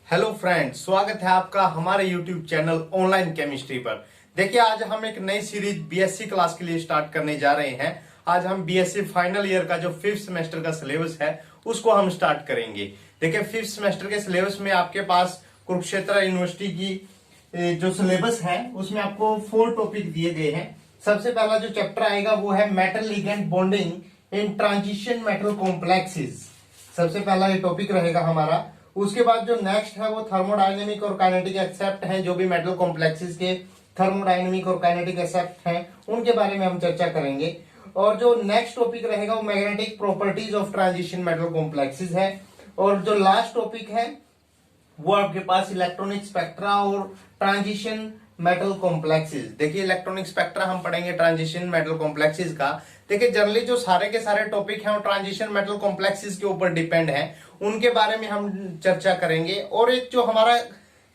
Hello friends, स्वागत है आपका हमारे यूट्यूब चैनल ऑनलाइन केमिस्ट्री पर। देखिए, आज हम एक नई सीरीज बीएससी क्लास के लिए स्टार्ट करने जा रहे हैं। आज हम बीएससी फाइनल ईयर का जो 5th सेमेस्टर का सिलेबस है उसको हम स्टार्ट करेंगे। देखिए, 5th सेमेस्टर के सिलेबस में आपके पास कुरुक्षेत्र यूनिवर्सिटी की जो सिलेबस है उसमें आपको 4 टॉपिक दिए गए हैं। सबसे पहला जो चैप्टर आएगा वो है metal ligand bonding in transition metal complexes. सबसे पहला ये टॉपिक रहेगा हमारा। उसके बाद जो नेक्स्ट है वो थर्मोडायनेमिक और काइनेटिक एक्सेप्ट हैं। जो भी मेटल कॉम्प्लेक्सेस के थर्मोडायनेमिक और काइनेटिक एक्सेप्ट हैं उनके बारे में हम चर्चा करेंगे। और जो नेक्स्ट टॉपिक रहेगा वो magnetic properties of transition metal complexes है। और जो लास्ट टॉपिक है वो आपके पास इलेक्ट्रॉनिक स्पेक्ट्रा और ट्रांजिशन मेटल कॉम्प्लेक्सेस। देखिए, इलेक्ट्रॉनिक स्पेक्ट्रा हम पढ़ेंगे ट्रांजिशन मेटल कॉम्प्लेक्सेस का। देखिए, जनरली जो सारे के सारे टॉपिक हैं वो ट्रांजिशन मेटल कॉम्प्लेक्सेस के ऊपर डिपेंड हैं, उनके बारे में हम चर्चा करेंगे। और एक जो हमारा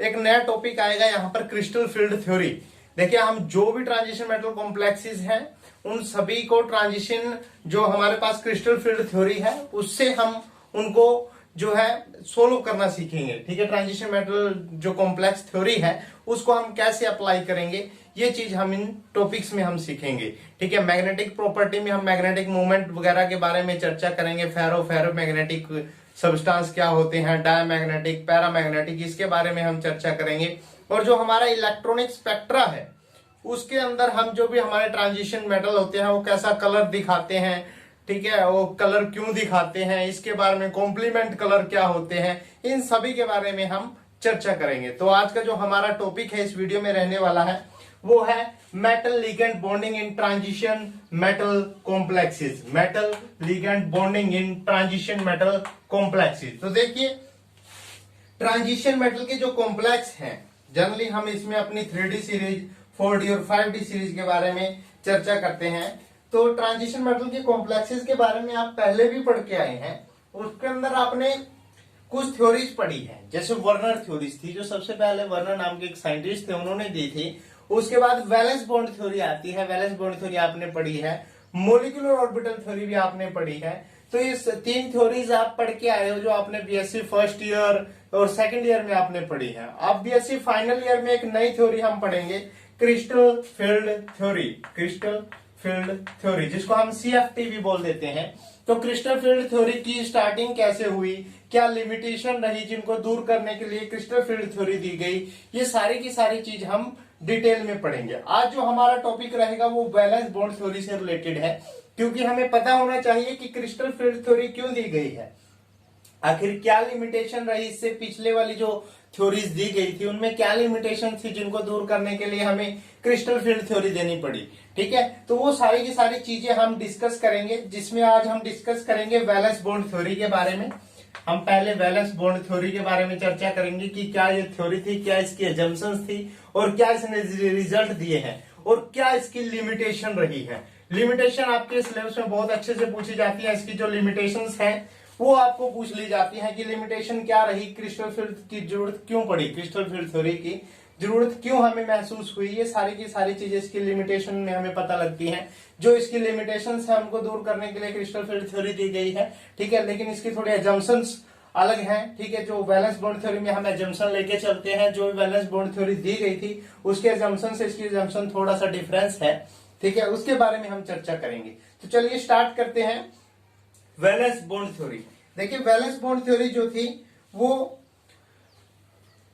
एक नया टॉपिक आएगा यहाँ पर, क्रिस्टल फील्ड थ्योरी। देखिए, हम जो भी ट्रांजिशन मेटल कॉम्प्लेक्सेस हैं उन सभी को ट्रांजिशन जो हमारे पास क्रिस्टल फील्ड थ्योरी है उससे हम उनको जो है सोल्व करना सीखेंगे। ठीक है, ट्रांजिशन मेटल जो कॉम्प्लेक्स थ्योरी है उसको हम कैसे अप्लाई करेंगे ये चीज हम इन टॉपिक्स में हम सीखेंगे। ठीक है, मैग्नेटिक प्रॉपर्टी में हम मैग्नेटिक मूवमेंट वगैरह के बारे में चर्चा करेंगे। फेरो मैग्नेटिक सब्सटेंस क्या होते हैं, डायमैग्नेटिक, पैरामैग्नेटिक, इसके बारे में हम चर्चा करेंगे। और जो हमारा इलेक्ट्रॉनिक स्पेक्ट्रा है उसके अंदर हम जो भी हमारे ट्रांजिशन मेटल होते हैं वो कैसा कलर दिखाते हैं, ठीक है, वो कलर क्यों दिखाते हैं, इसके बारे में कॉम्प्लीमेंट कलर क्या होते हैं, इन सभी के बारे में हम चर्चा करेंगे। तो आज का जो हमारा टॉपिक है इस वीडियो में रहने वाला है वो है metal ligand bonding in transition metal complexes. Metal ligand bonding in transition metal complexes. तो देखिए, ट्रांजिशन मेटल के जो कॉम्प्लेक्स हैं जनरली हम इसमें अपनी 3D सीरीज, 4D और 5D सीरीज के बारे में चर्चा करते हैं। तो ट्रांजिशन मेटल के कॉम्प्लेक्सेस के बारे में आप पहले भी पढ़ के आए हैं। उसके अंदर आपने कुछ थ्योरीज पढ़ी है, जैसे वर्नर थ्योरीज थी जो सबसे पहले वर्नर नाम के एक साइंटिस्ट थे उन्होंने दी थी। उसके बाद वैलेंस बॉन्ड थ्योरी आती है, वैलेंस बॉन्ड थ्योरी आपने पढ़ी है। मॉलिक्यूलर ऑर्बिटल थ्योरी भी आपने पढ़ी है। तो ये 3 थ्योरीज आप पढ़ के आए हो जो आपने बीएससी फर्स्ट ईयर और सेकंड ईयर में आपने पढ़ी है। अब बीएससी फाइनल ईयर में एक नई थ्योरी हम पढ़ेंगे, crystal field theory. Crystal field theory जिसको हम सीएफटी भी बोल देते हैं। तो क्रिस्टल फील्ड थ्योरी की स्टार्टिंग कैसे हुई, क्या लिमिटेशन रही जिनको दूर करने के लिए क्रिस्टल फील्ड थ्योरी दी गई, ये सारी की सारी चीज हम डिटेल में पढ़ेंगे। आज जो हमारा टॉपिक रहेगा वो वैलेंस बॉन्ड थ्योरी से रिलेटेड है, क्योंकि हमें पता होना चाहिए कि क्रिस्टल फील्ड थ्योरी क्यों दी गई है, आखिर क्या लिमिटेशन रही। इससे पिछले वाली जो थ्योरीज दी गई थी उनमें क्या लिमिटेशन थी जिनको दूर करने के लिए हमें क्रिस्टल फील्ड थ्योरी देनी पड़ी। ठीक है, तो वो सारी की सारी चीजें हम डिस्कस करेंगे, जिसमें आज हम डिस्कस करेंगे वैलेंस बॉन्ड थ्योरी के बारे में। हम पहले वैलेंस बॉन्ड थ्योरी के बारे में चर्चा करेंगे कि क्या ये थ्योरी थी, क्या इसकी एजम्पशंस थी और क्या इसने रिजल्ट दिए हैं और क्या इसकी लिमिटेशन रही है। लिमिटेशन आपके सिलेबस में बहुत अच्छे से पूछी जाती है। इसकी जो लिमिटेशंस हैं वो आपको पूछ ली जाती है कि लिमिटेशन क्या रही, क्रिस्टल फील्ड की जरूरत क्यों पड़ी, क्रिस्टल फील्ड थ्योरी की जरूरत क्यों हमें महसूस हुई। ये सारी की सारी चीजें इसकी लिमिटेशन में हमें पता लगती हैं। जो इसकी लिमिटेशंस है उनको दूर करने के लिए क्रिस्टल फील्ड थ्योरी दी गई है। ठीक है, लेकिन इसकी थोड़ी एजम्पशंस अलग हैं। ठीक है, जो वैलेंस बॉन्ड थ्योरी में हम एजम्पशन लेके चलते हैं, जो वैलेंस बॉन्ड थ्योरी दी गई थी उसके एजम्पशन से इसकी एजम्पशन थोड़ा सा डिफरेंस है। ठीक है, उसके बारे में हम चर्चा करेंगे। तो चलिए स्टार्ट करते हैं वैलेंस बॉन्ड थ्योरी। देखिए, वैलेंस बॉन्ड थ्योरी जो थी वो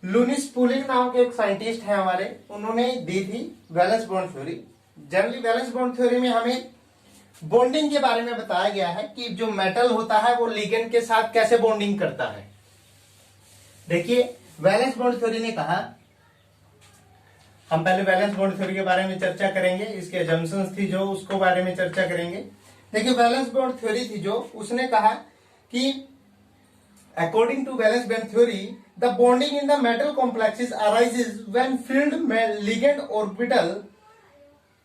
लुनिस पूलिंग नाम के एक साइंटिस्ट हैं हमारे, उन्होंने दी थी valence bond theory. Generally valence bond theory में हमें बॉन्डिंग के बारे में बताया गया है कि जो मेटल होता है वो लिगेंड के साथ कैसे बॉन्डिंग करता है। देखिए, वैलेंस बॉन्ड थ्योरी ने कहा, हम पहले वैलेंस बॉन्ड थ्योरी के बारे में चर्चा करेंगे, इसके एजम्पशंस थी जो उसको बारे में चर्चा करेंगे। देखिए, वैलेंस बॉन्ड थ्योरी थी जो उसने कहा कि according to valence bond theory, the bonding in the metal complexes arises when filled ligand orbital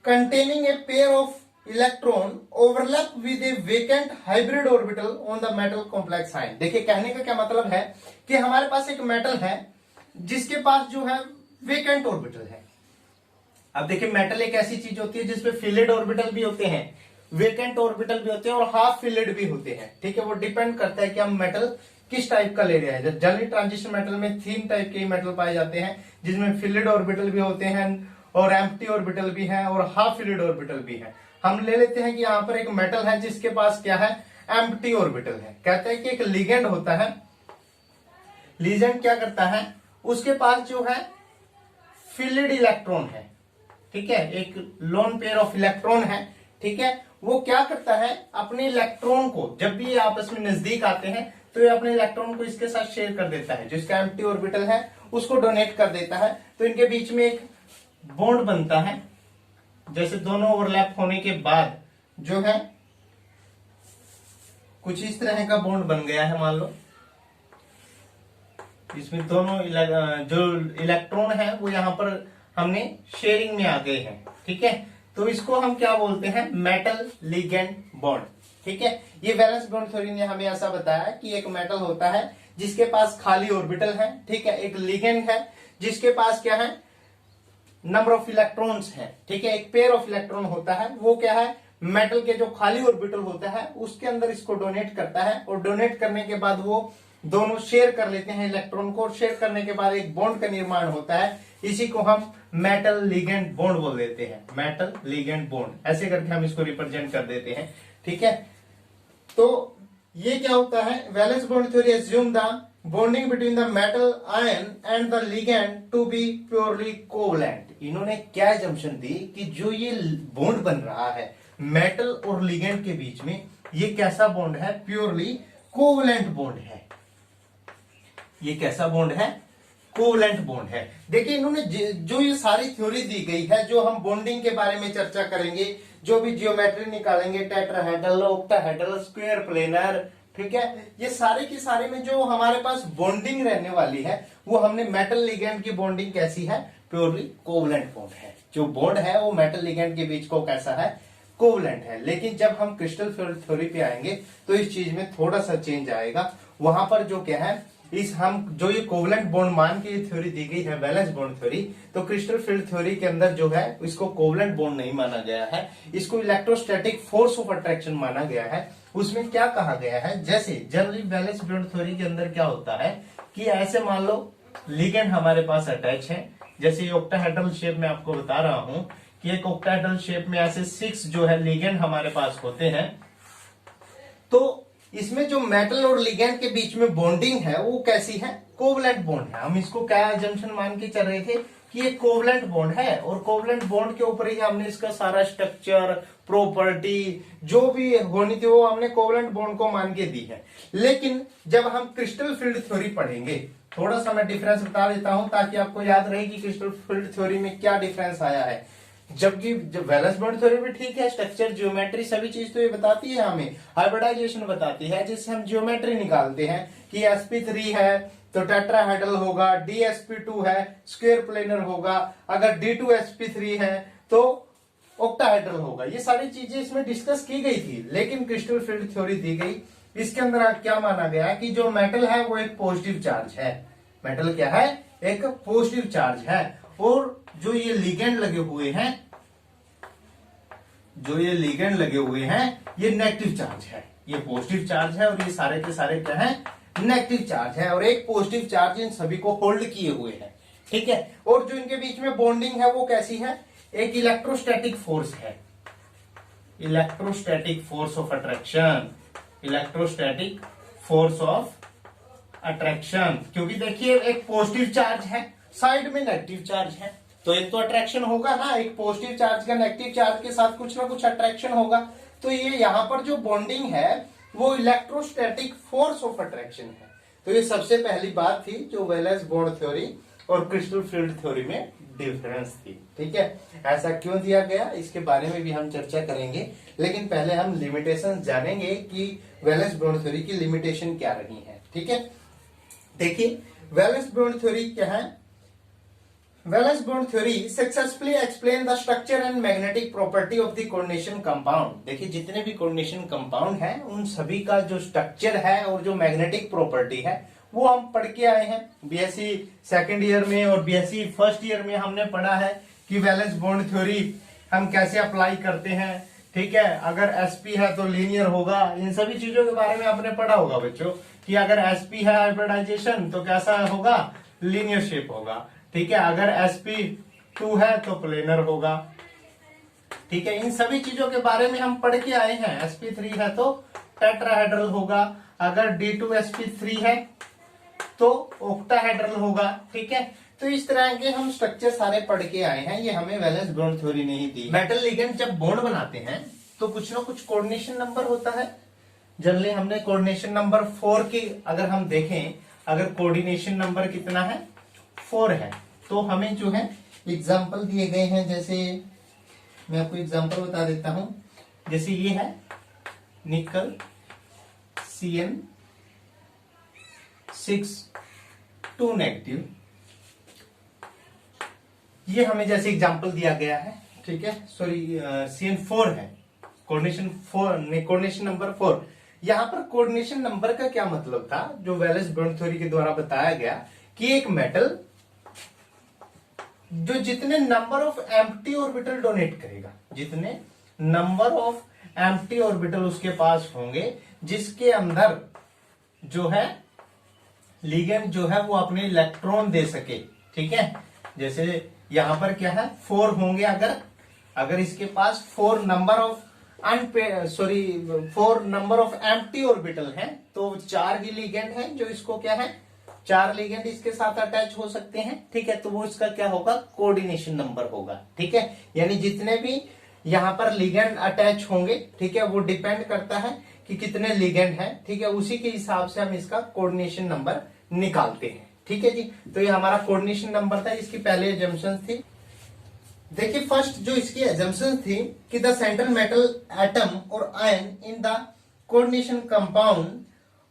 containing a pair of electron overlap with a vacant hybrid orbital on the metal complex ion। देखिए, कहने का क्या मतलब है कि हमारे पास एक metal है जिसके पास जो है वेकेंट ऑर्बिटल है। अब देखिए, मेटल एक ऐसी चीज होती है जिसपे फिलेड ऑर्बिटल भी होते हैं, वेकेंट ऑर्बिटल भी होते हैं और हाफ फिलेड भी होते हैं। ठीक है, वो डिपेंड करता है कि हम मेटल किस टाइप का ले रहा है। जनरली ट्रांजिशन मेटल में 3 टाइप के मेटल पाए जाते हैं, जिसमें फिल्ड ऑर्बिटल भी होते हैं और एम्प्टी ऑर्बिटल भी है और हाफ फिल्ड ऑर्बिटल भी है। हम ले लेते हैं कि यहाँ पर एक मेटल है जिसके पास क्या है, एम्प्टी ऑर्बिटल है। कहते हैं कि एक लिगेंड होता है, लिगेंड क्या करता है, उसके पास जो है फिल्ड इलेक्ट्रॉन है, ठीक है, एक लोन पेयर ऑफ इलेक्ट्रॉन है, ठीक है। वो क्या करता है, अपने इलेक्ट्रॉन को जब भी ये आपस में नजदीक आते हैं तो ये अपने इलेक्ट्रॉन को इसके साथ शेयर कर देता है, जो इसका एम्प्टी ऑर्बिटल है उसको डोनेट कर देता है। तो इनके बीच में एक बॉन्ड बनता है, जैसे दोनों ओवरलैप होने के बाद जो है कुछ इस तरह का बॉन्ड बन गया है। मान लो इसमें दोनों जो इलेक्ट्रॉन है वो यहां पर हमने शेयरिंग में आ गए हैं, ठीक है। तो इसको हम क्या बोलते हैं, मेटल लिगेंड बॉन्ड, ठीक है। ये वैलेंस बॉन्ड थ्योरी ने हमें ऐसा बताया कि एक मेटल होता है जिसके पास खाली ऑर्बिटल है, ठीक है, एक लिगेंड है जिसके पास क्या है, नंबर ऑफ इलेक्ट्रॉन्स है, ठीक है, एक पेयर ऑफ इलेक्ट्रॉन होता है। वो क्या है, मेटल के जो खाली ऑर्बिटल होता है उसके अंदर इसको डोनेट करता है और डोनेट करने के बाद वो दोनों शेयर कर लेते हैं इलेक्ट्रॉन को, और शेयर करने के बाद एक बॉन्ड का निर्माण होता है। इसी को हम मेटल लिगेंड बॉन्ड बोल देते हैं, मेटल लिगेंड बॉन्ड, ऐसे करके हम इसको रिप्रेजेंट कर देते हैं, ठीक है। तो ये क्या होता है, valence bond theory assume the bonding between the metal ion and the ligand to be purely covalent. इन्होंने क्या एजम्पशन दी कि जो ये बॉन्ड बन रहा है मेटल और लिगेंड के बीच में, ये कैसा बॉन्ड है, प्योरली कोवलेंट बॉन्ड है। ये कैसा बॉन्ड है, कोवलेंट बॉन्ड है। देखिए इन्होंने जो ये सारी थ्योरी दी गई है, जो हम बॉन्डिंग के बारे में चर्चा करेंगे, जो भी जियोमेट्री निकालेंगे, टेट्राहेड्रल, ऑक्टाहेड्रल, स्क्वायर प्लेनर, ठीक है, ये सारे के सारे में जो हमारे पास बॉन्डिंग रहने वाली है वो हमने मेटल लिगेंड की बॉन्डिंग कैसी है, प्योरली कोवलेंट बॉन्ड है। जो बॉन्ड है वो मेटल लिगेंड के बीच को कैसा है, कोवलेंट है। लेकिन जब हम क्रिस्टल फील्ड थ्योरी पे आएंगे तो इस चीज में थोड़ा सा चेंज आएगा। वहां पर जो क्या है, इस हम जो ये कोवलेंट बॉन्ड मान के ये थ्योरी दी गई है वैलेंस बॉन्ड थ्योरी, तो क्रिस्टल फील्ड थ्योरी के अंदर जो है इसको कोवलेंट बॉन्ड नहीं माना गया है, इसको इलेक्ट्रोस्टैटिक फोर्स ऑफ अट्रैक्शन माना गया है। उसमें क्या कहा गया है, जैसे जनरली वैलेंस बॉन्ड थ्योरी के अंदर क्या होता है कि ऐसे मान लो लिगेंड हमारे पास अटैच है, जैसे ऑक्टाहेड्रल शेप में आपको बता रहा हूं कि एक ऑक्टाहेड्रल शेप में ऐसे 6 जो है लिगेंड हमारे पास होते हैं। तो इसमें जो मेटल और लिगेंड के बीच में बॉन्डिंग है वो कैसी है, कोवलेंट बॉन्ड है। हम इसको क्या एजम्पशन मान के चल रहे थे कि ये कोवलेंट बॉन्ड है, और कोवलेंट बॉन्ड के ऊपर ही हमने इसका सारा स्ट्रक्चर, प्रॉपर्टी जो भी होनी थी वो हमने कोवलेंट बॉन्ड को मान के दी है। लेकिन जब हम क्रिस्टल फील्ड थ्योरी पढ़ेंगे, थोड़ा सा मैं डिफरेंस बता देता हूं ताकि आपको याद रहे कि क्रिस्टल फील्ड थ्योरी में क्या डिफरेंस आया है। जबकि जब वैलेंस बॉन्ड थ्योरी भी ठीक है, स्ट्रक्चर, ज्योमेट्री सभी चीज तो ये बताती है, हमें हाइब्रिडाइजेशन बताती है, जिससे हम ज्योमेट्री निकालते हैं कि sp3 है तो टेट्राहेड्रल होगा, dsp2 है स्क्वायर प्लेनर होगा, अगर d2sp3 है तो ऑक्टाहेड्रल होगा। ये सारी चीजें इसमें डिस्कस की गई थी, लेकिन क्रिस्टल फील्ड थ्योरी दी गई, इसके अंदर क्या माना गया कि जो मेटल है वो एक पॉजिटिव चार्ज है। मेटल क्या है, एक पॉजिटिव चार्ज है, और जो ये लिगेंड लगे हुए हैं, जो ये लिगेंड लगे हुए हैं ये नेगेटिव चार्ज है। ये पॉजिटिव चार्ज है और ये सारे के सारे क्या है, नेगेटिव चार्ज है, और एक पॉजिटिव चार्ज इन सभी को होल्ड किए हुए है, ठीक है। और जो इनके बीच में बॉन्डिंग है वो कैसी है, एक इलेक्ट्रोस्टैटिक फोर्स है, electrostatic force of attraction, electrostatic force of attraction. क्योंकि देखिए एक पॉजिटिव चार्ज है, साइड में नेगेटिव चार्ज है, तो एक तो अट्रैक्शन होगा ना, एक पॉजिटिव चार्ज का नेगेटिव चार्ज के साथ कुछ ना कुछ अट्रैक्शन होगा। तो ये यहाँ पर जो बॉन्डिंग है वो इलेक्ट्रोस्टैटिक फोर्स ऑफ अट्रैक्शन है। तो ये सबसे पहली बात थी जो वैलेंस बॉन्ड थ्योरी और क्रिस्टल फील्ड थ्योरी में डिफरेंस थी, ठीक है। ऐसा क्यों दिया गया इसके बारे में भी हम चर्चा करेंगे, लेकिन पहले हम लिमिटेशन जानेंगे कि वैलेंस बॉन्ड थ्योरी की लिमिटेशन क्या रही है, ठीक है। देखिए वैलेंस बॉन्ड थ्योरी क्या है, valence bond theory successfully explain the structure and magnetic property of the coordination compound. देखिए जितने भी कोऑर्डिनेशन कंपाउंड हैं उन सभी का जो स्ट्रक्चर है और जो मैग्नेटिक प्रॉपर्टी है वो हम पढ़ के आए हैं बीएससी सेकंड ईयर में, और बीएससी फर्स्ट ईयर में हमने पढ़ा है कि वैलेंस बॉन्ड थ्योरी हम कैसे अप्लाई करते हैं, ठीक है। अगर sp है तो लीनियर होगा, इन सभी चीजों के बारे में आपने पढ़ा होगा बच्चों। कि अगर sp है हाइब्रिडाइजेशन तो कैसा होगा, लीनियर शेप होगा। ठीक है, अगर sp2 है तो प्लेनर होगा। ठीक है, इन सभी चीजों के बारे में हम पढ़ के आए हैं। sp3 है तो टेट्राहेड्रल होगा, अगर d2sp3 है तो ऑक्टाहेड्रल होगा। ठीक है, तो इस तरह के हम स्ट्रक्चर सारे पढ़ के आए हैं, ये हमें वैलेंस बॉन्ड थ्योरी नहीं दी। मेटल लिगेंड जब बॉन्ड बनाते हैं तो कुछ ना कुछ कोऑर्डिनेशन नंबर होता है। जनरली हमने कोऑर्डिनेशन नंबर 4 की अगर हम देखें, अगर कोऑर्डिनेशन नंबर कितना है, 4 है, तो हमें जो है एग्जाम्पल दिए गए हैं। जैसे मैं आपको एग्जाम्पल बता देता हूं, जैसे ये है निकल CN6 2 नेगेटिव, ये हमें जैसे एग्जाम्पल दिया गया है। ठीक है, सॉरी CN4 है, कोऑर्डिनेशन नंबर 4। यहां पर कोऑर्डिनेशन नंबर का क्या मतलब था, जो वैलेंस बॉन्ड थ्योरी के द्वारा बताया गया कि एक मेटल जो जितने number of empty orbital donate करेगा, जितने नंबर ऑफ एम्प्टी ऑर्बिटल उसके पास होंगे, जिसके अंदर जो है लिगेंड जो है वो अपने इलेक्ट्रॉन दे सके। ठीक है, जैसे यहां पर क्या है, 4 होंगे, अगर इसके पास 4 नंबर ऑफ एम्प्टी ऑर्बिटल हैं तो 4 ही लिगेंड हैं, जो इसको क्या है, 4 लिगेंड इसके साथ अटैच हो सकते हैं। ठीक है, तो वो इसका क्या होगा, कोऑर्डिनेशन नंबर होगा। ठीक है, यानी जितने भी यहां पर लिगेंड अटैच होंगे, ठीक है, वो डिपेंड करता है कि कितने लिगेंड हैं। ठीक है, उसी के हिसाब से हम इसका कोऑर्डिनेशन नंबर निकालते हैं। ठीक है जी, तो ये हमारा कोऑर्डिनेशन नंबर था, इसकी पहले एजम्पशन थी। देखिए फर्स्ट जो इसकी एजम्पशन थी कि द सेंट्रल मेटल एटम और ion in the coordination compound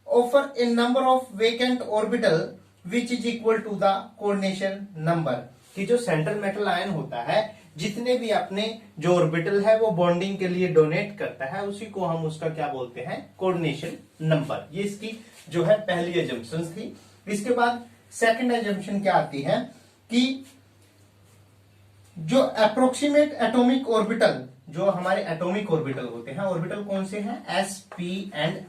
offer a number of vacant orbital which is equal to the coordination number. कि जो सेंट्रल मेटल आयन होता है, जितने भी अपने जो ऑर्बिटल है वो बॉन्डिंग के लिए डोनेट करता है, उसी को हम उसका क्या बोलते हैं, कोऑर्डिनेशन नंबर। ये इसकी जो है पहली एजम्पशन थी। इसके बाद सेकंड एजम्पशन क्या आती है कि जो अप्रोक्सीमेट एटॉमिक ऑर्बिटल, जो हमारे एटॉमिक ऑर्बिटल होते हैं, ऑर्बिटल कौन से हैं, sp एंड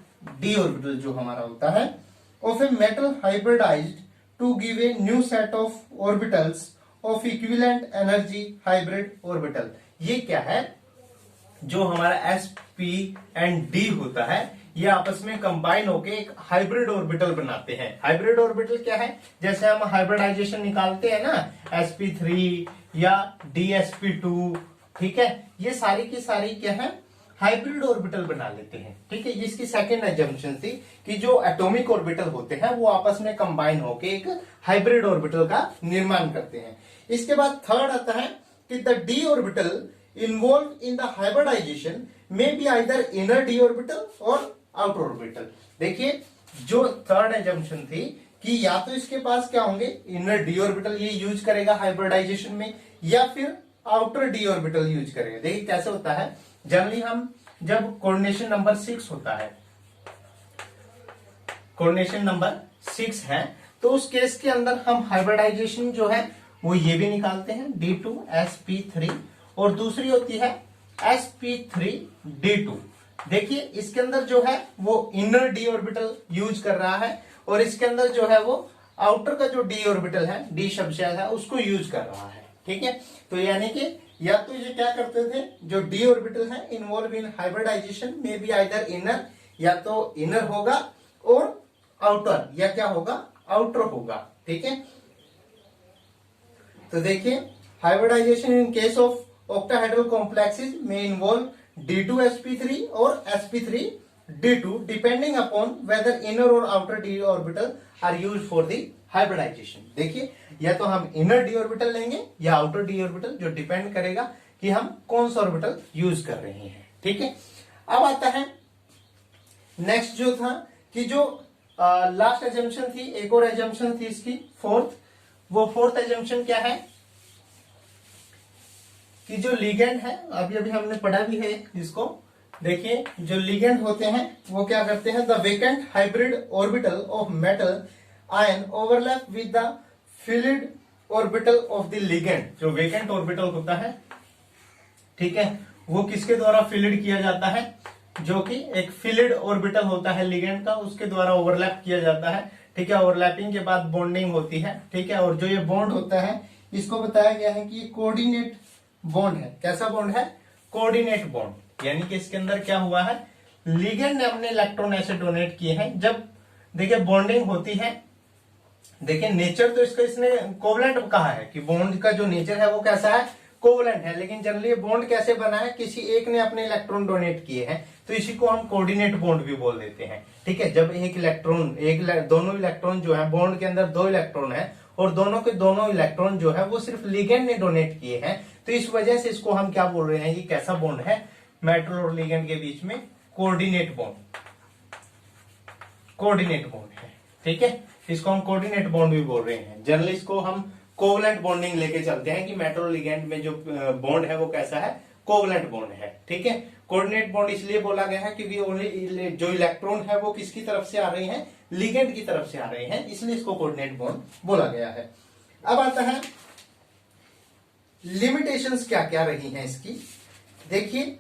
d ऑर्बिटल जो हमारा होता है, of a metal hybridised to give a new set of orbitals of equivalent energy hybrid orbital. ये क्या है, जो हमारा sp एंड d होता है, ये आपस में कंबाइन होके एक हाइब्रिड ऑर्बिटल बनाते हैं। हाइब्रिड ऑर्बिटल क्या है, जैसे हम हाइब्रिडाइजेशन निकालते हैं ना, sp3 या dsp2, ठीक है, ये सारी की सारी क्या है, हाइब्रिड ऑर्बिटल बना लेते हैं। ठीक है, ये इसकी सेकंड एजम्पशन थी कि जो एटॉमिक ऑर्बिटल होते हैं वो आपस में कंबाइन होके एक हाइब्रिड ऑर्बिटल का निर्माण करते हैं। इसके बाद थर्ड आता है कि the d orbital involve in the hybridisation may be either inner d orbital और आउटर ऑर्बिटल। देखिए जो थर्ड एजम्पशन थी कि या तो इसके पास क्या होंगे, इनर d ऑर्बिटल ये यूज करेगा हाइब्रिडाइजेशन में, या फिर आउटर d ऑर्बिटल यूज करेगा। देखिए कैसे होता है, जनरली हम जब कोऑर्डिनेशन नंबर 6 होता है, कोऑर्डिनेशन नंबर 6 है, तो उस केस के अंदर हम हाइब्रिडाइजेशन जो है वो ये भी निकालते हैं, d2sp3, और दूसरी होती है sp3d2। देखिए इसके अंदर जो है वो इनर d ऑर्बिटल यूज कर रहा है, और इसके अंदर जो है वो आउटर का जो d ऑर्बिटल है, d शब्द है, उसको यूज कर रहा है। ठीक है, तो यानी कि या तो ये क्या करते थे, जो d ऑर्बिटल है इन्वॉल्व इन हाइब्रिडाइजेशन में बी आइदर इनर, या तो इनर होगा, और आउटर, या क्या होगा, आउटर होगा। ठीक है, तो देखिए hybridisation in case of octahedral complexes में इन्वॉल्व d2sp3 और sp3d2 depending upon whether inner और outer d orbital are used for the hybridisation. देखिए या तो हम इनर d ऑर्बिटल लेंगे या आउटर d ऑर्बिटल, जो डिपेंड करेगा कि हम कौन सा ऑर्बिटल यूज कर रहे हैं। ठीक है, अब आता है नेक्स्ट जो था कि जो लास्ट एजम्पशन थी, एक और एजम्पशन थी इसकी फोर्थ। वो फोर्थ एजम्पशन क्या है कि जो लिगेंड है, अभी अभी हमने पढ़ा भी है इसको, देखिए जो लिगेंड होते हैं वो क्या करते हैं, the vacant hybrid orbital of metal ion overlap with the field orbital of the ligand. जो वेकेंट ऑर्बिटल होता है, ठीक है, वो किसके द्वारा फिल्ड किया जाता है, जो कि एक फिलिड ऑर्बिटल होता है लिगेंड का, उसके द्वारा ओवरलैप किया जाता है। ठीक है, ओवरलैपिंग के बाद बॉन्डिंग होती है। ठीक है, और जो ये बॉन्ड होता है इसको बताया गया है कि कोऑर्डिनेट बॉन्ड है। कैसा बॉन्ड है? Coordinate bond. यानी कि इसके अंदर क्या हुआ है, लिगेंड ने अपने इलेक्ट्रॉन ऐसे डोनेट किए हैं। जब देखिए बॉन्डिंग होती है, देखिए नेचर तो इसका इसने कोवलेंट कहा है कि बॉन्ड का जो नेचर है वो कैसा है, कोवलेंट है। लेकिन जनरली बॉन्ड कैसे बना है, किसी एक ने अपने इलेक्ट्रॉन डोनेट किए हैं, तो इसी को हम कोऑर्डिनेट बॉन्ड भी बोल देते हैं। ठीक है, जब एक इलेक्ट्रॉन दोनों इलेक्ट्रॉन जो है, बॉन्ड के अंदर 2 इलेक्ट्रॉन है और दोनों के दोनों इलेक्ट्रॉन जो है वो सिर्फ लिगेंड ने डोनेट किए हैं, तो इस वजह से इसको हम क्या बोल रहे हैं, ये कैसा बॉन्ड है, मेटल और लिगेंड के बीच में कोऑर्डिनेट बॉन्ड, कोऑर्डिनेट बॉन्ड है। ठीक है, इसको हम कोऑर्डिनेट बॉन्ड भी बोल रहे हैं। जनरली इसको हम कोवलेंट बॉन्डिंग लेके चलते हैं कि मेटल और लिगेंड में जो बॉन्ड है वो कैसा है, कोवलेंट बॉन्ड है। ठीक है, कोऑर्डिनेट बॉन्ड इसलिए बोला गया है क्योंकि ओनली जो इलेक्ट्रॉन है वो किसकी तरफ से आ रहे हैं, लिगेंड की तरफ से आ रहे हैं, इसलिए इसको कोऑर्डिनेट बॉन्ड बोला गया है। अब आता है लिमिटेशंस क्या क्या रही हैं इसकी। देखिए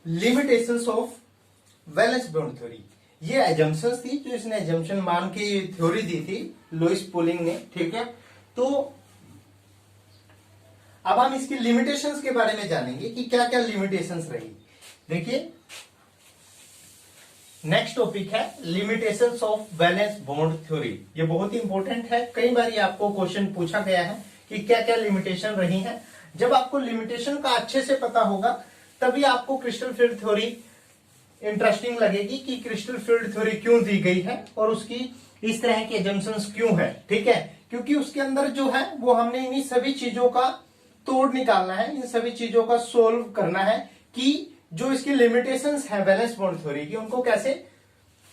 limitations of valence bond theory, ये एजम्पशंस थी जो इसने एजम्पशन मान के ये थ्योरी दी थी लुईस पोलिंग ने। ठीक है, तो अब हम इसकी लिमिटेशंस के बारे में जानेंगे कि क्या क्या लिमिटेशंस रही। देखिए नेक्स्ट टॉपिक है limitations of valence bond theory. ये बहुत ही इंपॉर्टेंट है, कई बार ये आपको क्वेश्चन पूछा गया है कि क्या क्या लिमिटेशन रही है। जब आपको लिमिटेशन का अच्छे से पता होगा तभी आपको क्रिस्टल फील्ड थ्योरी इंटरेस्टिंग लगेगी कि क्रिस्टल फील्ड थ्योरी क्यों दी गई है और उसकी इस तरह की एजम्पशंस क्यों है। ठीक है, क्योंकि उसके अंदर जो है वो हमने इन्हीं सभी चीजों का तोड़ निकालना है, इन सभी चीजों का सोल्व करना है कि जो इसकी लिमिटेशंस है वैलेंस बॉन्ड थ्योरी की, उनको कैसे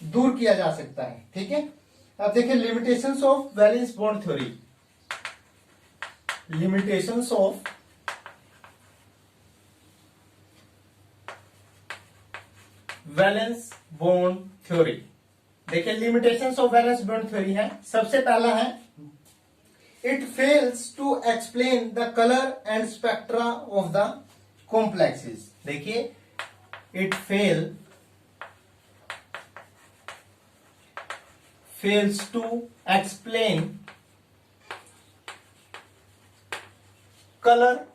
दूर किया जा सकता है। ठीक है, अब देखिए limitations of valence bond theory, limitations of valence bond theory. देखिए limitations of valence bond theory है, सबसे पहला है it fails to explain the colour and spectra of the complexes. देखिए it fails to explain color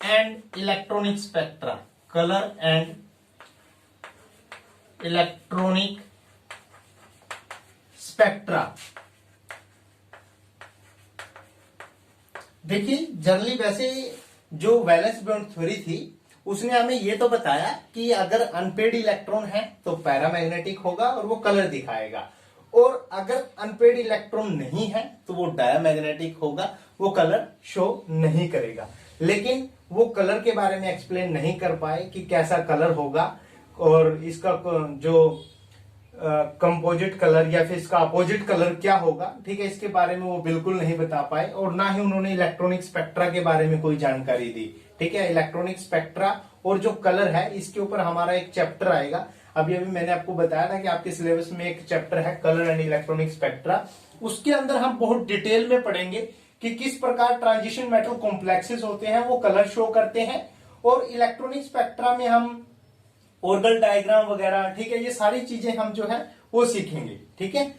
and electronic spectra, color and electronic spectra। देखिए generally वैसे जो valence bond theory थी उसने हमें ये तो बताया कि अगर अनपेड इलेक्ट्रॉन है तो पैरामैग्नेटिक होगा और वो कलर दिखाएगा, और अगर अनपेड इलेक्ट्रॉन नहीं है तो वो डायमैग्नेटिक होगा, वो कलर शो नहीं करेगा। लेकिन वो कलर के बारे में एक्सप्लेन नहीं कर पाए कि कैसा कलर होगा और इसका जो कंपोजिट कलर या फिर इसका अपोजिट कलर क्या होगा। ठीक है, इसके बारे में वो बिल्कुल नहीं बता पाए, और ना ही उन्होंने इलेक्ट्रॉनिक स्पेक्ट्रा के बारे में कोई जानकारी दी। ठीक है, इलेक्ट्रॉनिक स्पेक्ट्रा और जो कलर है इसके ऊपर हमारा एक चैप्टर आएगा। अभी मैंने आपको बताया था कि आपके सिलेबस में एक चैप्टर है कलर एंड इलेक्ट्रॉनिक स्पेक्ट्रा, उसके अंदर हम बहुत डिटेल में पढ़ेंगे कि किस प्रकार ट्रांजिशन मेटल कॉम्प्लेक्सेस होते हैं वो कलर शो करते हैं, और इलेक्ट्रॉनिक स्पेक्ट्रा में हम ऑर्गल डायग्राम वगैरह, ठीक है, ये सारी चीजें हम जो है वो सीखेंगे। ठीक है,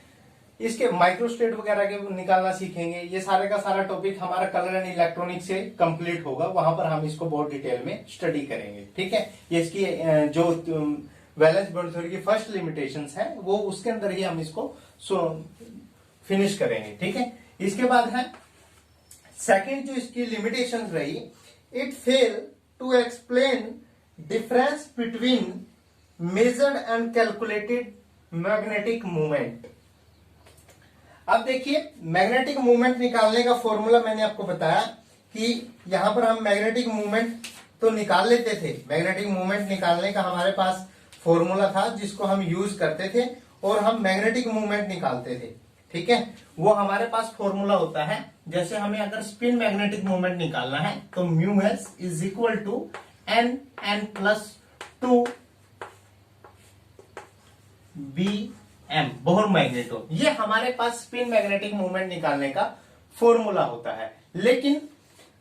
इसके माइक्रोस्टेट वगैरह के निकालना सीखेंगे। ये सारे का सारा टॉपिक हमारा कलर एंड इलेक्ट्रॉनिक से कंप्लीट होगा, वहां पर हम इसको बहुत डिटेल में स्टडी करेंगे। ठीक है, ये इसकी जो वैलेंस बॉन्ड थ्योरी की फर्स्ट लिमिटेशंस है वो उसके अंदर ही हम इसको फिनिश करेंगे। ठीक है, इसके बाद है सेकंड जो इसकी लिमिटेशन रही, it fail to explain difference between measured and calculated magnetic movement. अब देखिए मैग्नेटिक मूवमेंट निकालने का फॉर्मूला मैंने आपको बताया कि यहां पर हम मैग्नेटिक मूवमेंट तो निकाल लेते थे, मैग्नेटिक मूवमेंट निकालने का हमारे पास फॉर्मूला था जिसको हम यूज करते थे और हम मैग्नेटिक मूवमेंट निकालते थे। ठीक है, वो हमारे पास फॉर्मूला होता है, जैसे हमें अगर स्पिन मैग्नेटिक मूवमेंट निकालना है तो mu S is equal to N N plus 2 B M Bohr magneto, ये हमारे पास स्पिन मैग्नेटिक मूवमेंट निकालने का फॉर्मूला होता है। लेकिन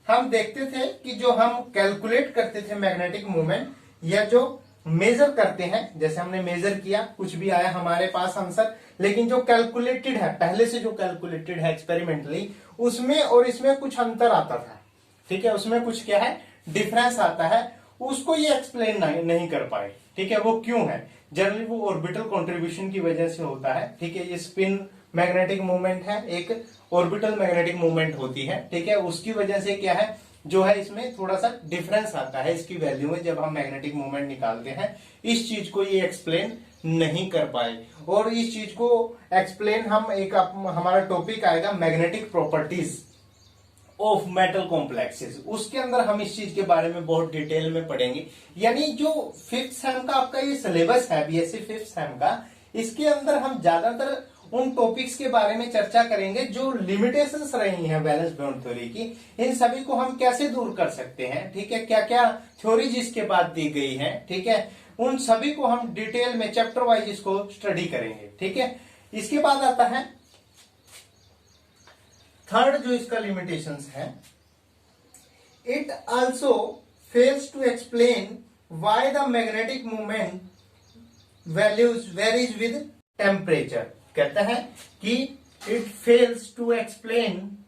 हम देखते थे कि जो हम कैलकुलेट करते थे मैग्नेटिक मोमेंट या जो मेजर करते हैं, जैसे हमने मेजर किया कुछ भी आया हमारे पास आंसर, लेकिन जो कैलकुलेटेड है पहले से जो कैलकुलेटेड है एक्सपेरिमेंटली, उसमें और इसमें कुछ अंतर आता था। ठीक है, उसमें कुछ क्या है डिफरेंस आता है, उसको ये एक्सप्लेन नहीं कर पाए। ठीक है, वो क्यों है? जनरली वो ऑर्बिटल कंट्रीब्यूशन की वजह से होता है। ठीक है, ये स्पिन मैग्नेटिक मूवमेंट है, एक ऑर्बिटल मैग्नेटिक मूवमेंट होती है। ठीक है, उसकी वजह से क्या है जो है इसमें थोड़ा सा डिफरेंस आता है इसकी वैल्यू में जब हम मैग्नेटिक मूवमेंट निकालते हैं। इस चीज को ये एक्सप्लेन नहीं कर पाए, और इस चीज को एक्सप्लेन हम एक हमारा टॉपिक आएगा magnetic properties of metal complexes, उसके अंदर हम इस चीज के बारे में बहुत डिटेल में पढ़ेंगे। यानी जो फिफ्थ सेम का आपका ये सिलेबस है बीएससी फिफ्थ सेम का, इसके अंदर हम ज्यादातर उन टॉपिक्स के बारे में चर्चा करेंगे जो लिमिटेशंस रही हैं वैलेंस बॉन्ड थ्योरी की, इन सभी को हम कैसे दूर कर सकते हैं। ठीक है, क्या क्या थ्योरीज इसके बाद दी गई है, ठीक है, उन सभी को हम डिटेल में चैप्टर वाइज इसको स्टडी करेंगे। ठीक है, इसके बाद आता है थर्ड जो इसका लिमिटेशंस है, it also fails to explain why the magnetic movement values varies with temperature. कहता है कि it fails to explain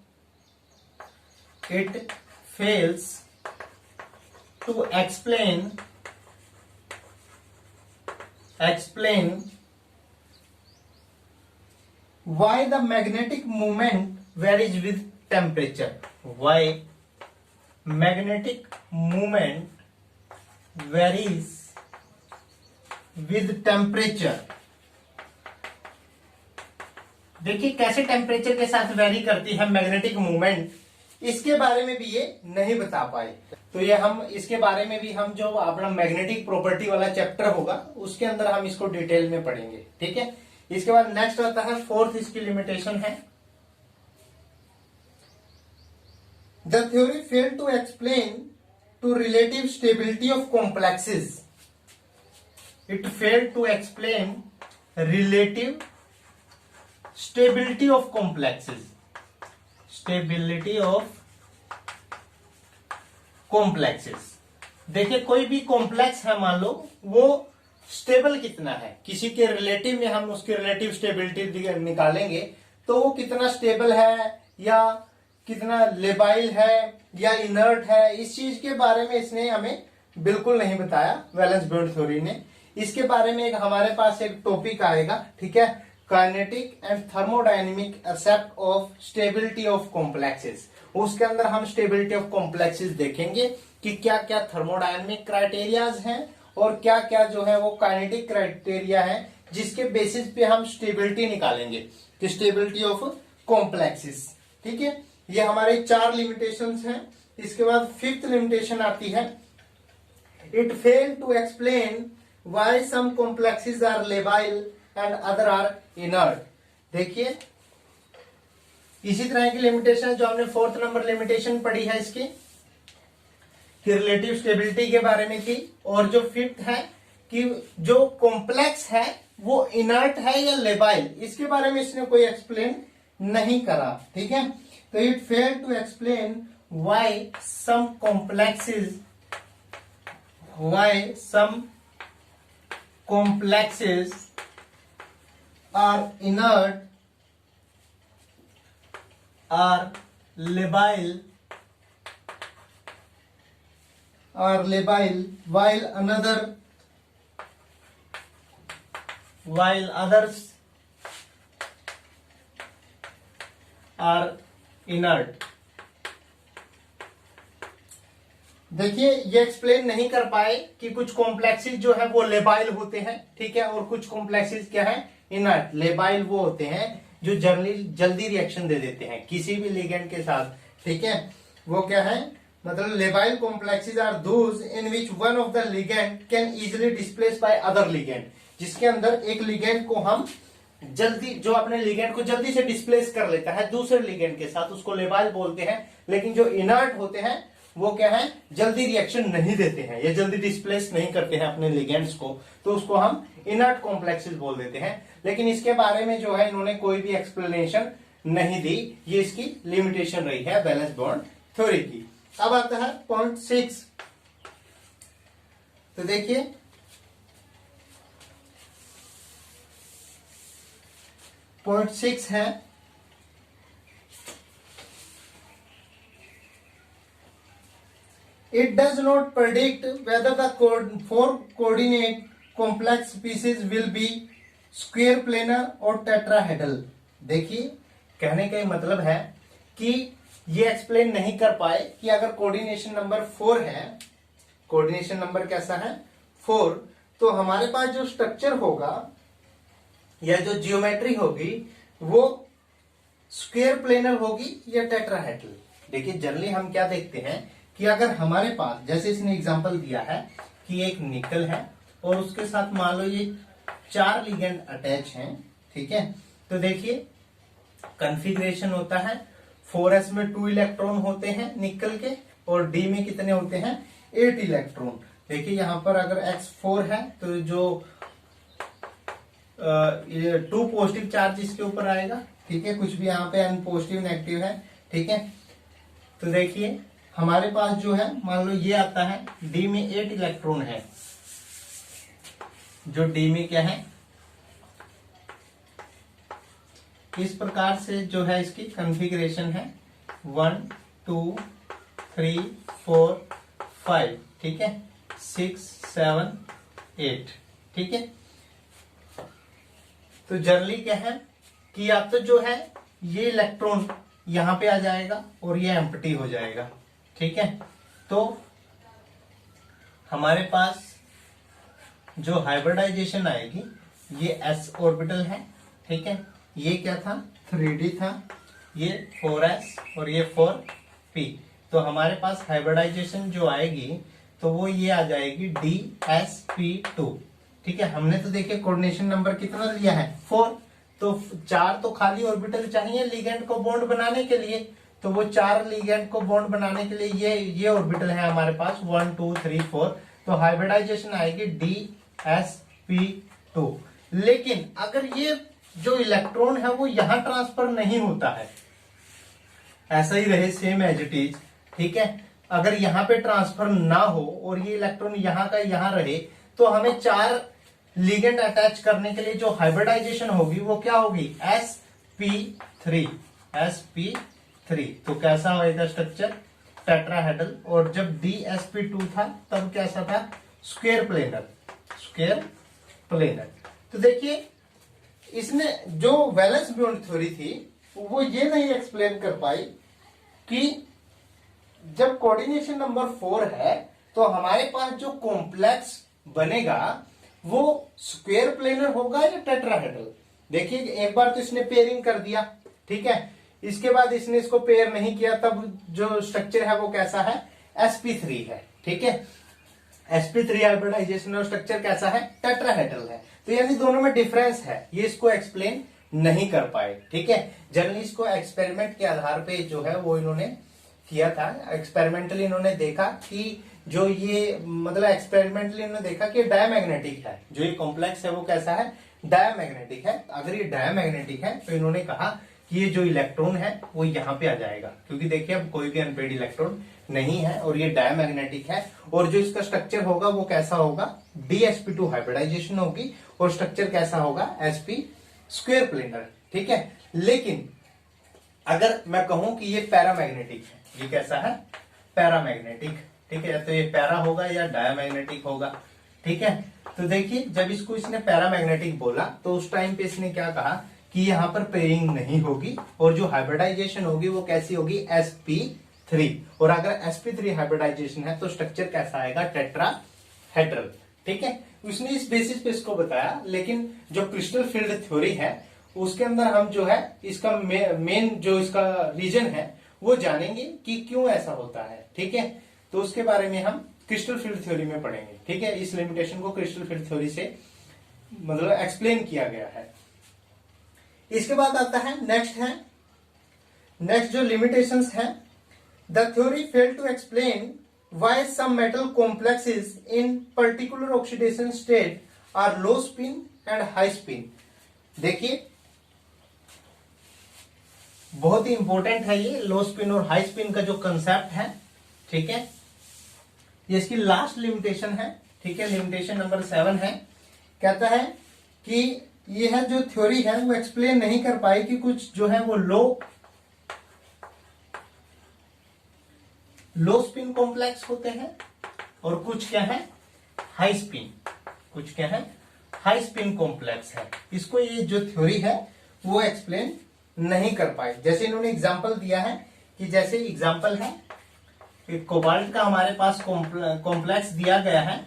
why the magnetic moment varies with temperature. Why magnetic moment varies with temperature. देखिए कैसे temperature के साथ very करती है magnetic movement, इसके बारे में भी ये नहीं बता पाए। तो ये हम इसके बारे में भी हम जो अपना मैग्नेटिक प्रॉपर्टी वाला चैप्टर होगा उसके अंदर हम इसको डिटेल में पढ़ेंगे। ठीक है, इसके बाद नेक्स्ट आता है फोर्थ, इसकी लिमिटेशन है the theory failed to explain to relative stability of complexes. It failed to explain relative stability of complexes, stability of complexes. देखिए कोई भी कॉम्प्लेक्स है, मान लो वो स्टेबल कितना है, किसी के रिलेटिव में हम उसकी रिलेटिव स्टेबिलिटी निकालेंगे तो वो कितना स्टेबल है या कितना लेबाइल है या इनर्ट है, इस चीज के बारे में इसने हमें बिल्कुल नहीं बताया वैलेंस बॉन्ड थ्योरी ने। इसके बारे में एक हमारे पास एक टॉपिक आएगा, ठीक है, kinetic and thermodynamic aspect of stability of complexes. उसके अंदर हम स्टेबिलिटी ऑफ कॉम्प्लेक्सेस देखेंगे कि क्या क्या थर्मोडायनेमिक क्राइटेरियाज हैं और क्या क्या जो है वो काइनेटिक क्राइटेरिया है जिसके बेसिस पे हम स्टेबिलिटी निकालेंगे कि स्टेबिलिटी ऑफ कॉम्प्लेक्सेस। ठीक है, ये हमारे 4 लिमिटेशंस हैं। इसके बाद फिफ्थ लिमिटेशन आती है it fail to explain why some complexes are labile and other are inert. देखिए इसी तरह की लिमिटेशन जो हमने 4th नंबर लिमिटेशन पढ़ी है इसकी कि रिलेटिव स्टेबिलिटी के बारे में थी, और जो 5th है कि जो कॉम्प्लेक्स है वो इनर्ट है या लेबाइल, इसके बारे में इसने कोई एक्सप्लेन नहीं करा। ठीक है, तो it fail to explain why some complexes are inert are labile while others are inert। देखिए ये एक्सप्लेन नहीं कर पाए कि कुछ कॉम्प्लेक्सेस जो है वो लेबाइल होते हैं, ठीक है, और कुछ कॉम्प्लेक्सेस क्या है इनर्ट। लेबाइल वो होते हैं जो जल्दी रिएक्शन दे देते हैं किसी भी लिगेंड के साथ। ठीक है, वो क्या है, मतलब labile complexes are those in which one of the ligand can easily displace by other ligand, जिसके अंदर एक लिगेंड को हम जल्दी, जो अपने लिगेंड को जल्दी से डिस्प्लेस कर लेता है दूसरे लिगेंड के साथ, उसको लेबाइल बोलते हैं। लेकिन जो इनर्ट होते हैं वो क्या है, जल्दी रिएक्शन नहीं देते हैं, ये जल्दी डिस्प्लेस नहीं करते हैं अपने लिगेंड्स को, तो उसको हम इनर्ट कॉम्प्लेक्सेस बोल देते हैं। लेकिन इसके बारे में जो है इन्होंने कोई भी एक्सप्लेनेशन नहीं दी, ये इसकी लिमिटेशन रही है वैलेंस बॉन्ड थ्योरी की। अब आता है 0.6। तो देखिए 0.6 है। It does not predict whether the four coordinate complex pieces will be square planar और tetrahedral। देखिए कहने का मतलब है कि ये एक्सप्लेन नहीं कर पाए कि अगर कोऑर्डिनेशन नंबर 4 है, कोऑर्डिनेशन नंबर कैसा है 4, तो हमारे पास जो स्ट्रक्चर होगा या जो जियोमेट्री होगी वो स्क्वायर प्लेनर होगी या टेट्राहेड्रल। देखिए जनरली हम क्या देखते हैं कि अगर हमारे पास, जैसे इसने एग्जांपल दिया है कि एक निकल है और उसके साथ मान लो ये 4 लिगेंड अटैच हैं, ठीक है, तो देखिए कॉन्फ़िगरेशन होता है 4s में 2 इलेक्ट्रॉन होते हैं निकल के और d में कितने होते हैं 8 इलेक्ट्रॉन। देखिए यहां पर अगर x4 है तो जो 2 पॉजिटिव चार्ज इसके ऊपर आएगा, ठीक है, कुछ भी यहाँ पे n पॉजिटिव नेगेटिव है, ठीक है। तो देखिए हमारे पास जो है मान लो ये आता है d में 8 इलेक्ट्रॉन है, जो d में क्या है इस प्रकार से जो है इसकी कॉन्फ़िगरेशन है 1 2 3 4 5, ठीक है, 6 7 8, ठीक है। तो जनरली क्या है कि या तो जो है ये इलेक्ट्रॉन यहां पे आ जाएगा और ये एम्प्टी हो जाएगा, ठीक है। तो हमारे पास जो हाइब्रिडाइजेशन आएगी ये s ऑर्बिटल है, ठीक है, ये क्या था 3d था, ये 4s और ये 4p। तो हमारे पास हाइब्रिडाइजेशन जो आएगी तो वो ये आ जाएगी dsp2, ठीक है। हमने तो देखिए कोऑर्डिनेशन नंबर कितना लिया है 4, तो 4 तो खाली ऑर्बिटल चाहिए लिगेंड को बॉन्ड बनाने के लिए, तो वो 4 लिगेंड को बॉन्ड बनाने के लिए ये ऑर्बिटल है हमारे पास 1 2 3 4, तो हाइब्रिडाइजेशन आएगी dsp2। लेकिन अगर ये जो इलेक्ट्रॉन है वो यहां ट्रांसफर नहीं होता है, ऐसा ही रहे सेम एज इट इज, ठीक है, अगर यहां पे ट्रांसफर ना हो और ये इलेक्ट्रॉन यहां का यहां रहे, तो हमें 4 लिगेंड अटैच करने के लिए जो हाइब्रिडाइजेशन होगी वो क्या होगी sp3, sp3। तो कैसा होएगा स्ट्रक्चर टेट्राहेड्रल, और जब dsp2 था तब कैसा था स्क्वायर प्लेनर, स्क्वायर प्लेनर। तो देखिए इसने जो वैलेंस बॉन्ड थ्योरी थी वो ये नहीं एक्सप्लेन कर पाई कि जब कोऑर्डिनेशन नंबर 4 है तो हमारे पास जो कॉम्प्लेक्स बनेगा वो स्क्वायर प्लेनर होगा या टेट्राहेड्रल। देखिए एक बार तो इसने पेयरिंग कर दिया, ठीक है, इसके बाद इसने इसको पेयर नहीं किया, तब जो स्ट्रक्चर है वो कैसा है sp3 है, ठीक है। sp3 हाइब्रिडाइजेशन और स्ट्रक्चर कैसा है टेट्राहेड्रल है, तो यानी दोनों में डिफरेंस है, ये इसको एक्सप्लेन नहीं कर पाए, ठीक है। जनरली इसको एक्सपेरिमेंट के आधार पे जो है वो इन्होंने किया था, एक्सपेरिमेंटली इन्होंने देखा कि जो ये मतलब एक्सपेरिमेंटली इन्होंने देखा कि डायमैग्नेटिक है, जो ये कॉम्प्लेक्स है वो कैसा है डायमैग्नेटिक है। अगर ये डायमैग्नेटिक है तो इन्होंने कहा कि ये जो इलेक्ट्रॉन है वो यहाँ पे आ जाएगा, क्योंकि देखिए अब कोई भी अनपेड इलेक्ट्रॉन नहीं है और ये डायमैग्नेटिक है, और जो इसका स्ट्रक्चर होगा वो कैसा होगा dsp2 हाइब्रिडाइजेशन होगी और स्ट्रक्चर कैसा होगा sp स्क्वायर प्लेनर, ठीक है। लेकिन अगर मैं कहूं कि ये पैरामैग्नेटिक है, ये कैसा है पैरामैग्नेटिक, ठीक है, तो ये पैरा होगा या डायमैग्नेटिक होगा, ठीक है। तो देखिए जब इसको इसने पैरामैग्नेटिक बोला तो उस टाइम पे इसने क्या कहा कि यहाँ पर पेयरिंग नहीं होगी और जो हाइब्रिडाइजेशन होगी वो कैसी होगी sp3, और अगर sp3 हाइब्रिडाइजेशन है तो स्ट्रक्चर कैसा आएगा टेट्राहेड्रल, ठीक है। उसने इस बेसिस पे इसको बताया, लेकिन जो क्रिस्टल फील्ड थ्योरी है उसके अंदर हम जो है इसका मेन जो इसका रीजन है वो जानेंगे कि क्यों ऐसा होता है, ठीक है। तो उसके बारे में हम क्रिस्टल फील्ड थ्योरी में पढ़ेंगे, ठीक है। इस लिमिटेशन को क्रिस्टल फील्ड थ्योरी से मतलब एक्सप्लेन किया गया है। इसके बाद आता है नेक्स्ट जो लिमिटेशंस है, the theory fail to explain why some metal complexes in particular oxidation state are low spin and high spin। देखिए बहुत ही इंपॉर्टेंट है ये लो स्पिन और हाई स्पिन का जो कंसेप्ट है, ठीक है, ये इसकी लास्ट लिमिटेशन है। ठीक है, लिमिटेशन नंबर 7 है, कहता है कि यह जो थ्योरी है वो एक्सप्लेन नहीं कर पाई कि कुछ जो है वो लो स्पिन कॉम्प्लेक्स होते हैं और कुछ क्या है हाई स्पिन, कुछ क्या है हाई स्पिन कॉम्प्लेक्स है। इसको ये जो थ्योरी है वो एक्सप्लेन नहीं कर पाए। जैसे इन्होंने एग्जांपल दिया है कि जैसे एग्जांपल है कि कोबाल्ट का हमारे पास कॉम्प्लेक्स दिया गया है।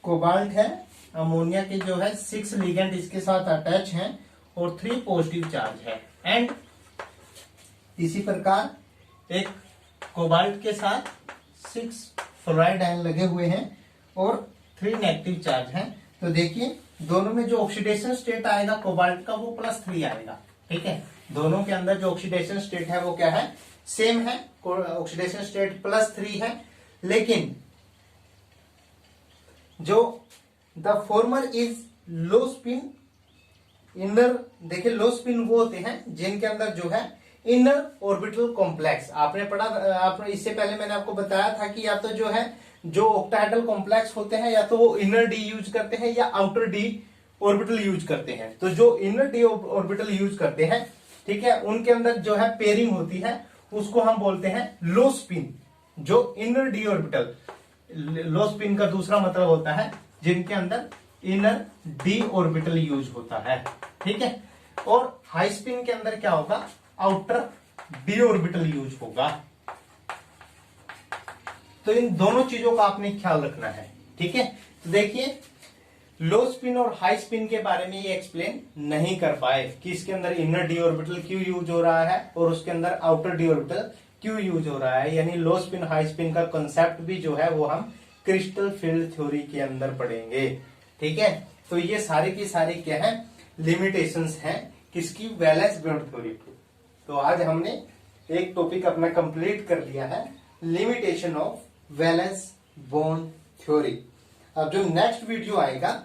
कोबाल्ट है, अमोनिया के जो है 6 लिगेंड इसके साथ अटैच हैं और 3 पॉजिटिव चार्ज है। एंड इसी प्रकार एक कोबाल्ट के साथ 6 फ्लोराइड आयन लगे हुए हैं और 3 नेगेटिव चार्ज हैं। तो देखिए दोनों में जो ऑक्सीडेशन स्टेट आएगा कोबाल्ट का वो +3 आएगा। ठीक है, दोनों के अंदर जो ऑक्सीडेशन स्टेट है वो क्या है, सेम है, ऑक्सीडेशन स्टेट +3 है। लेकिन जो the former is low spin inner, देखिए लो स्पिन वो होते हैं जिनके अंदर जो है इनर ऑर्बिटल कॉम्प्लेक्स, आपने पढ़ा, आपने इससे पहले मैंने आपको बताया था कि या तो जो है जो ऑक्टाहेड्रल कॉम्प्लेक्स होते हैं या तो वो इनर डी यूज करते हैं या आउटर डी ऑर्बिटल यूज करते हैं। तो जो इनर डी ऑर्बिटल यूज करते हैं, ठीक है, उनके अंदर जो है पेयरिंग होती है, उसको हम बोलते हैं लो स्पिन। जो इनर डी ऑर्बिटल, लो स्पिन का दूसरा मतलब होता है जिनके अंदर इनर डी ऑर्बिटल यूज होता है। ठीक है, और हाई स्पिन के अंदर क्या होगा, आउटर डी ऑर्बिटल यूज होगा। तो इन दोनों चीजों का आपने ख्याल रखना है। ठीक है, तो देखिए लो स्पिन और हाई स्पिन के बारे में ये एक्सप्लेन नहीं कर पाए कि इसके अंदर इनर डी ऑर्बिटल क्यों यूज हो रहा है और उसके अंदर आउटर डी ऑर्बिटल क्यों यूज हो रहा है। यानी लो स्पिन हाई स्पिन का कंसेप्ट भी जो है वो हम क्रिस्टल फील्ड थ्योरी के अंदर पढ़ेंगे। ठीक है, तो ये सारे की सारी क्या है, लिमिटेशंस हैं किसकी, वैलेंस बॉन्ड थ्योरी की। तो आज हमने एक टॉपिक अपना कंप्लीट कर लिया है, limitation of valence bond theory. अब जो नेक्स्ट वीडियो आएगा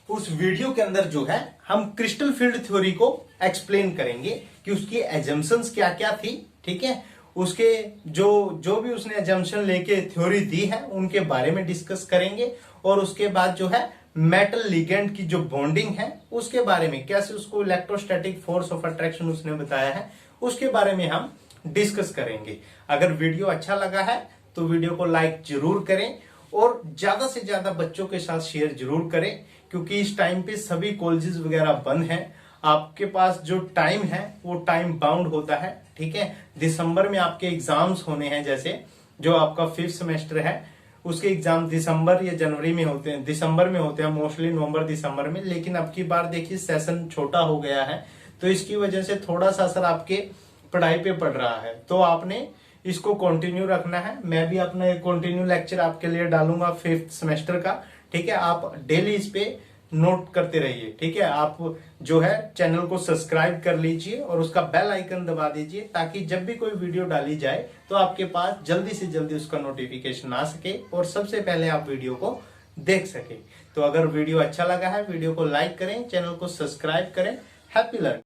उस वीडियो के अंदर जो है हम क्रिस्टल फील्ड थ्योरी को एक्सप्लेन करेंगे कि उसकी एजम्पशंस क्या क्या थी। ठीक है, उसके जो भी उसने एजम्पशन लेके थ्योरी दी है उनके बारे में डिस्कस करेंगे और उसके बाद जो है मेटल लिगेंड की जो बॉन्डिंग है उसके बारे में, कैसे उसको इलेक्ट्रोस्टैटिक फोर्स ऑफ अट्रैक्शन उसने बताया है, उसके बारे में हम डिस्कस करेंगे। अगर वीडियो अच्छा लगा है तो वीडियो को लाइक जरूर करें और ज्यादा से ज्यादा बच्चों के साथ शेयर जरूर करें, क्योंकि इस टाइम पे सभी कॉलेजेस वगैरह बंद हैं। आपके पास जो टाइम है वो टाइम बाउंड होता है। ठीक है, दिसंबर में आपके एग्जाम्स होने हैं, जैसे जो आपका 5th सेमेस्टर है उसके एग्जाम दिसंबर या जनवरी में होते हैं, दिसंबर में होते हैं मोस्टली, नवंबर दिसंबर में। लेकिन अब की बार देखिए सेशन छोटा हो गया है, तो इसकी वजह से थोड़ा सा असर आपके पढ़ाई पे पड़ रहा है। तो आपने इसको कंटिन्यू रखना है। मैं भी अपना एक कंटिन्यू लेक्चर आपके लिए डालूंगा 5th सेमेस्टर का। ठीक है, आप डेली इस पे नोट करते रहिए। ठीक है, आप जो है चैनल को सब्सक्राइब कर लीजिए और उसका बेल आइकन दबा दीजिए, ताकि जब भी कोई वीडियो डाली जाए तो आपके पास जल्दी से जल्दी उसका नोटिफिकेशन आ सके और सबसे पहले आप वीडियो को देख सके। तो अगर वीडियो अच्छा लगा है वीडियो को लाइक करें, चैनल को सब्सक्राइब करें। Happy learning.